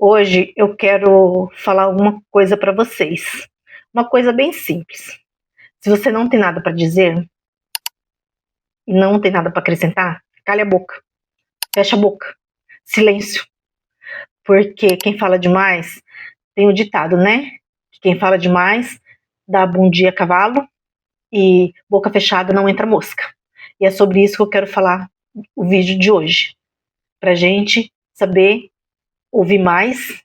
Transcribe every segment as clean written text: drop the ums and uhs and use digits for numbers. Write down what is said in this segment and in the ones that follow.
Hoje eu quero falar alguma coisa para vocês. Uma coisa bem simples. Se você não tem nada para dizer e não tem nada para acrescentar, cale a boca, fecha a boca, silêncio. Porque quem fala demais, tem o ditado, né? Quem fala demais dá bom dia a cavalo e boca fechada não entra mosca. E é sobre isso que eu quero falar o vídeo de hoje. Pra gente saber ouvir mais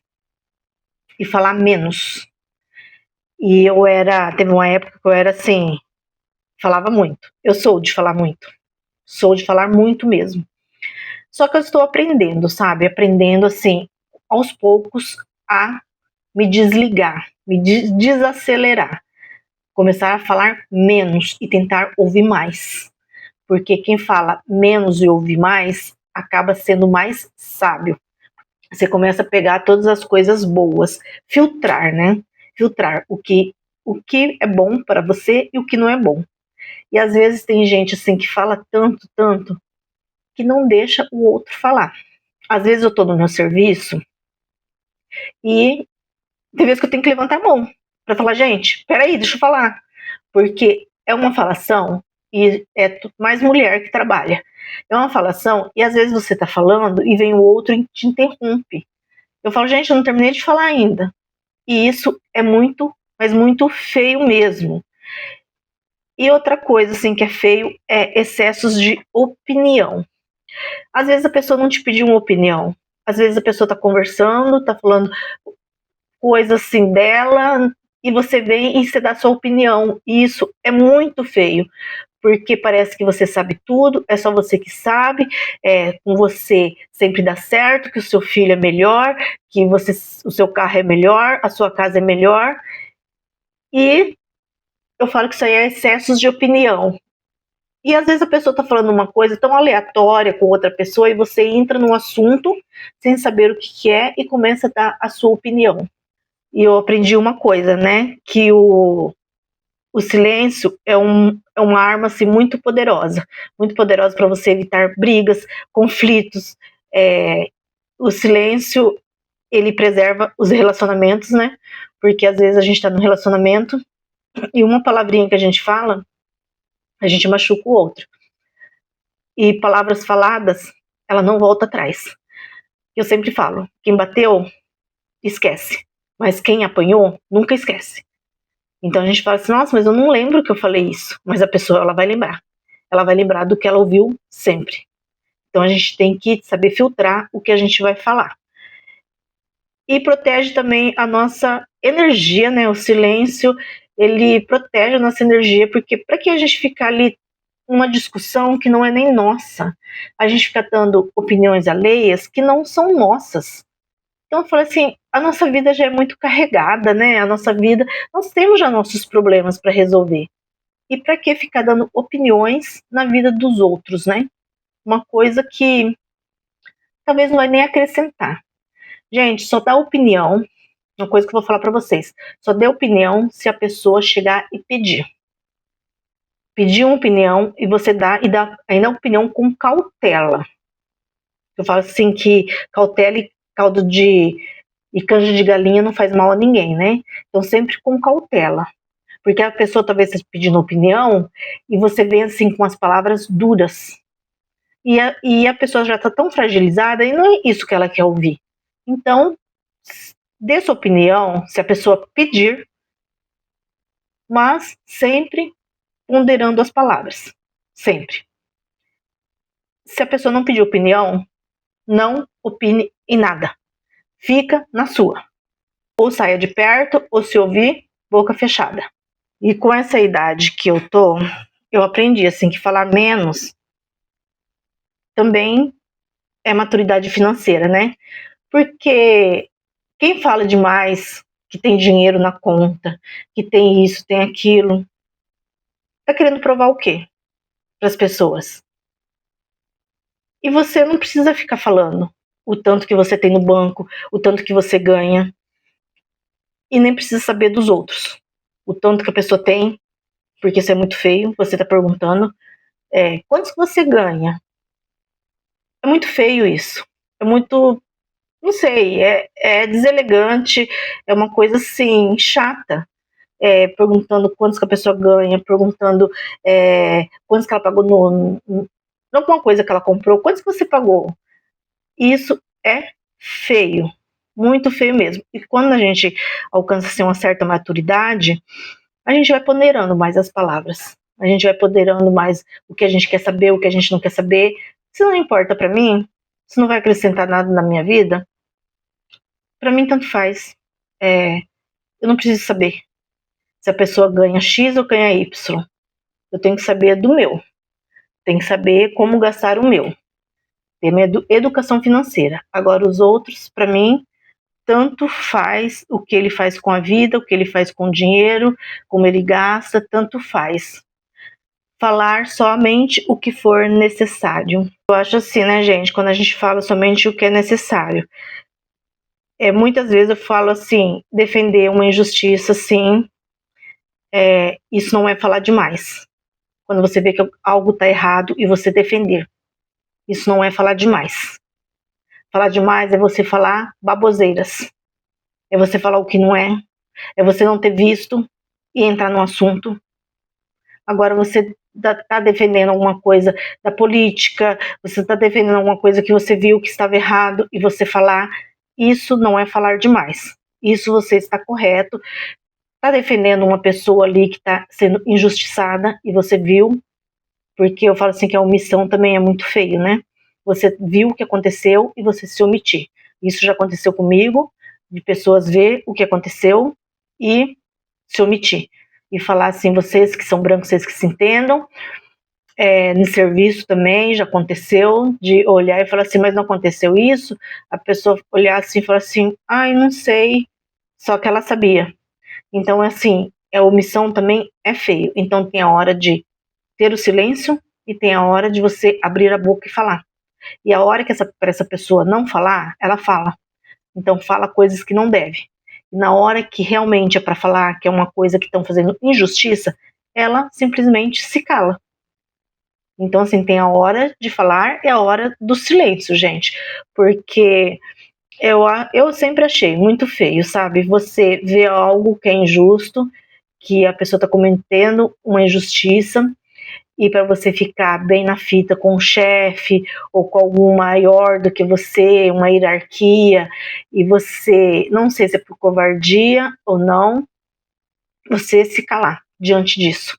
e falar menos. E teve uma época que eu era assim, falava muito. Eu sou de falar muito. Sou de falar muito mesmo. Só que eu estou aprendendo, sabe? Aprendendo assim, aos poucos, a me desligar, me desacelerar. Começar a falar menos e tentar ouvir mais. Porque quem fala menos e ouve mais, acaba sendo mais sábio. Você começa a pegar todas as coisas boas, filtrar, né? Filtrar o que é bom para você e o que não é bom. E às vezes tem gente assim que fala tanto, tanto, que não deixa o outro falar. Às vezes eu tô no meu serviço e tem vezes que eu tenho que levantar a mão para falar, gente, peraí, deixa eu falar. Porque é uma falação e é mais mulher que trabalha. É uma falação e às vezes você tá falando e vem o outro e te interrompe. Eu falo, gente, eu não terminei de falar ainda. E isso é muito, mas muito feio mesmo. E outra coisa assim que é feio é excessos de opinião. Às vezes a pessoa não te pediu uma opinião. Às vezes a pessoa está conversando, está falando coisas assim dela e você vem e você dá sua opinião. E isso é muito feio, porque parece que você sabe tudo, é só você que sabe, com você sempre dá certo, que o seu filho é melhor, que o seu carro é melhor, a sua casa é melhor. E eu falo que isso aí é excessos de opinião. E às vezes a pessoa está falando uma coisa tão aleatória com outra pessoa e você entra num assunto sem saber o que é e começa a dar a sua opinião. E eu aprendi uma coisa, né? Que o silêncio é uma arma assim, muito poderosa para você evitar brigas, conflitos. O silêncio, ele preserva os relacionamentos, né? Porque às vezes a gente está num relacionamento e uma palavrinha que a gente fala, a gente machuca o outro. E palavras faladas, ela não volta atrás. Eu sempre falo, quem bateu, esquece. Mas quem apanhou, nunca esquece. Então a gente fala assim, nossa, mas eu não lembro que eu falei isso. Mas a pessoa, ela vai lembrar. Ela vai lembrar do que ela ouviu sempre. Então a gente tem que saber filtrar o que a gente vai falar. E protege também a nossa energia, né? O silêncio, ele protege a nossa energia, porque para que a gente ficar ali uma discussão que não é nem nossa, a gente fica dando opiniões alheias que não são nossas. Então eu falo assim, a nossa vida já é muito carregada, né? A nossa vida, nós temos já nossos problemas para resolver. E para que ficar dando opiniões na vida dos outros, né? Uma coisa que talvez não vai nem acrescentar. Gente, só dá opinião, uma coisa que eu vou falar para vocês, só dê opinião se a pessoa chegar e pedir. Pedir uma opinião e você dá ainda opinião com cautela. Eu falo assim que cautela e caldo e canja de galinha não faz mal a ninguém, né? Então sempre com cautela. Porque a pessoa talvez esteja pedindo opinião e você vem assim com as palavras duras. E a pessoa já está tão fragilizada e não é isso que ela quer ouvir. Então, dê sua opinião se a pessoa pedir, mas sempre ponderando as palavras. Sempre. Se a pessoa não pedir opinião, não opine em nada. Fica na sua. Ou saia de perto, ou se ouvir, boca fechada. E com essa idade que eu tô, eu aprendi assim que falar menos também é maturidade financeira, né? Porque quem fala demais, que tem dinheiro na conta, que tem isso, tem aquilo, tá querendo provar o quê para as pessoas? E você não precisa ficar falando o tanto que você tem no banco, o tanto que você ganha, e nem precisa saber dos outros, o tanto que a pessoa tem, porque isso é muito feio. Você tá perguntando quantos que você ganha? É muito feio isso. É muito. não sei, é deselegante, é uma coisa assim, chata. Perguntando quantos que a pessoa ganha, perguntando quantos que ela pagou no alguma coisa que ela comprou, quantos que você pagou. Isso é feio, muito feio mesmo. E quando a gente alcança assim, uma certa maturidade, a gente vai ponderando mais as palavras. A gente vai ponderando mais o que a gente quer saber, o que a gente não quer saber. Se não importa para mim, se não vai acrescentar nada na minha vida, para mim tanto faz. Eu não preciso saber se a pessoa ganha X ou ganha Y. Eu tenho que saber do meu. Tenho que saber como gastar o meu. Ter minha educação financeira. Agora, os outros, para mim, tanto faz o que ele faz com a vida, o que ele faz com o dinheiro, como ele gasta, tanto faz. Falar somente o que for necessário. Eu acho assim, né, gente? Quando a gente fala somente o que é necessário. Muitas vezes eu falo assim, defender uma injustiça, sim, isso não é falar demais. Quando você vê que algo está errado e você defender. Isso não é falar demais. Falar demais é você falar baboseiras. É você falar o que não é. É você não ter visto e entrar no assunto. Agora você está defendendo alguma coisa da política, você está defendendo alguma coisa que você viu que estava errado e você falar, isso não é falar demais. Isso você está correto. Está defendendo uma pessoa ali que está sendo injustiçada e você viu, porque eu falo assim que a omissão também é muito feio, né? Você viu o que aconteceu e você se omitir. Isso já aconteceu comigo, de pessoas ver o que aconteceu e se omitir. E falar assim, vocês que são brancos, vocês que se entendam. No serviço também já aconteceu, de olhar e falar assim, mas não aconteceu isso? A pessoa olhar assim e falar assim, ai, não sei, só que ela sabia. Então, assim, a omissão também é feio. Então, tem a hora de ter o silêncio e tem a hora de você abrir a boca e falar. E a hora que essa pessoa não falar, ela fala. Então fala coisas que não deve. E na hora que realmente é para falar que é uma coisa que estão fazendo injustiça, ela simplesmente se cala. Então, assim, tem a hora de falar e a hora do silêncio, gente. Porque eu sempre achei muito feio, sabe? Você vê algo que é injusto, que a pessoa está cometendo uma injustiça, e para você ficar bem na fita com o chefe ou com algum maior do que você, uma hierarquia, e você, não sei se é por covardia ou não, você se calar diante disso.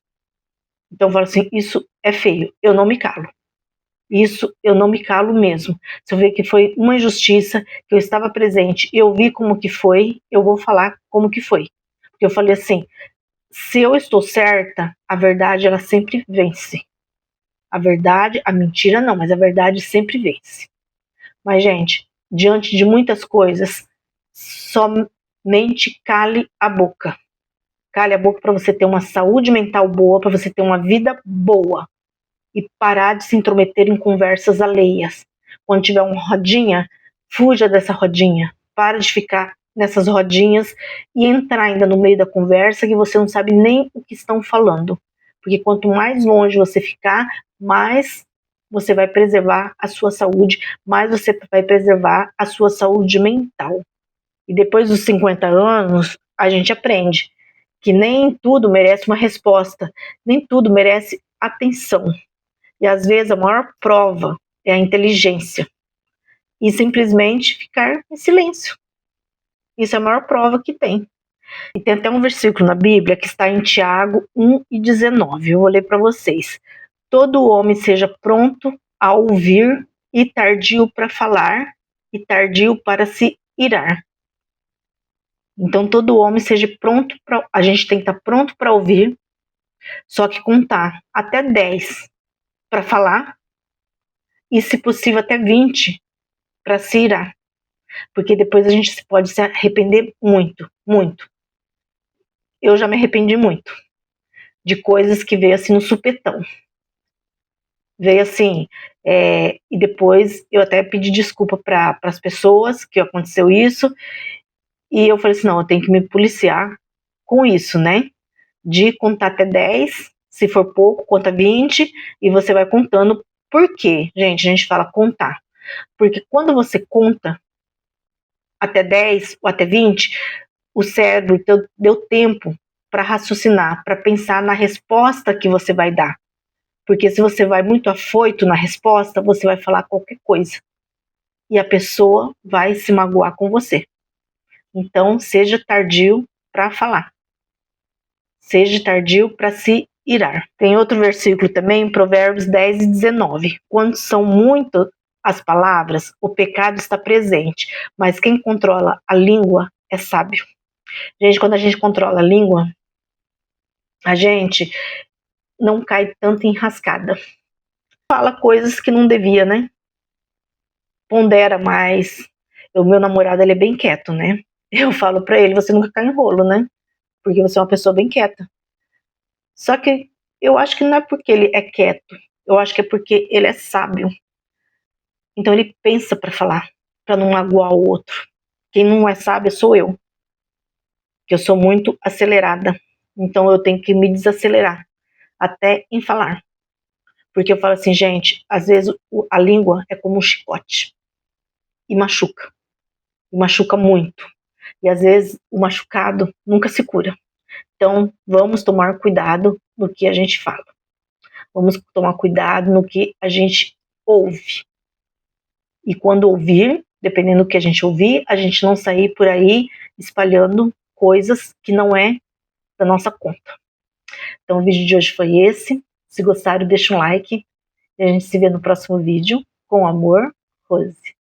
Então eu falo assim, isso é feio, eu não me calo. Isso eu não me calo mesmo. Se eu ver que foi uma injustiça, que eu estava presente e eu vi como que foi, eu vou falar como que foi. Porque eu falei assim, se eu estou certa, a verdade ela sempre vence. A verdade, a mentira não, mas a verdade sempre vence. Mas, gente, diante de muitas coisas, somente cale a boca. Cale a boca para você ter uma saúde mental boa, para você ter uma vida boa. E parar de se intrometer em conversas alheias. Quando tiver uma rodinha, fuja dessa rodinha. Para de ficar nessas rodinhas e entrar ainda no meio da conversa que você não sabe nem o que estão falando. Porque quanto mais longe você ficar, mais você vai preservar a sua saúde, mais você vai preservar a sua saúde mental. E depois dos 50 anos, a gente aprende que nem tudo merece uma resposta, nem tudo merece atenção. E às vezes a maior prova é a inteligência. E simplesmente ficar em silêncio. Isso é a maior prova que tem. E tem até um versículo na Bíblia que está em Tiago 1:19. Eu vou ler para vocês. Todo homem seja pronto a ouvir e tardio para falar e tardio para se irar. Então todo homem seja pronto para... A gente tem que estar pronto para ouvir, só que contar até 10 para falar e, se possível, até 20 para se irar. Porque depois a gente pode se arrepender muito, muito. Eu já me arrependi muito de coisas que veio assim no supetão. Veio assim, e depois eu até pedi desculpa para as pessoas que aconteceu isso, e eu falei assim, não, eu tenho que me policiar com isso, né? De contar até 10, se for pouco, conta 20, e você vai contando. Por quê, gente? A gente fala contar. Porque quando você conta, até 10 ou até 20, o cérebro deu tempo para raciocinar, para pensar na resposta que você vai dar. Porque se você vai muito afoito na resposta, você vai falar qualquer coisa. E a pessoa vai se magoar com você. Então, seja tardio para falar. Seja tardio para se irar. Tem outro versículo também, Provérbios 10 e 19. Quando são muitas as palavras, o pecado está presente, mas quem controla a língua é sábio. Gente, quando a gente controla a língua, a gente não cai tanto em enrascada. Fala coisas que não devia, né? Pondera mais. O meu namorado, ele é bem quieto, né? Eu falo pra ele, você nunca cai em rolo, né? Porque você é uma pessoa bem quieta. Só que eu acho que não é porque ele é quieto. Eu acho que é porque ele é sábio. Então ele pensa pra falar, pra não magoar o outro. Quem não é sábio sou eu. Que eu sou muito acelerada. Então eu tenho que me desacelerar. Até em falar. Porque eu falo assim, gente, às vezes a língua é como um chicote. E machuca. E machuca muito. E às vezes o machucado nunca se cura. Então vamos tomar cuidado no que a gente fala. Vamos tomar cuidado no que a gente ouve. E quando ouvir, dependendo do que a gente ouvir, a gente não sair por aí espalhando coisas que não é da nossa conta. Então o vídeo de hoje foi esse. Se gostaram, deixa um like. E a gente se vê no próximo vídeo. Com amor, Rose.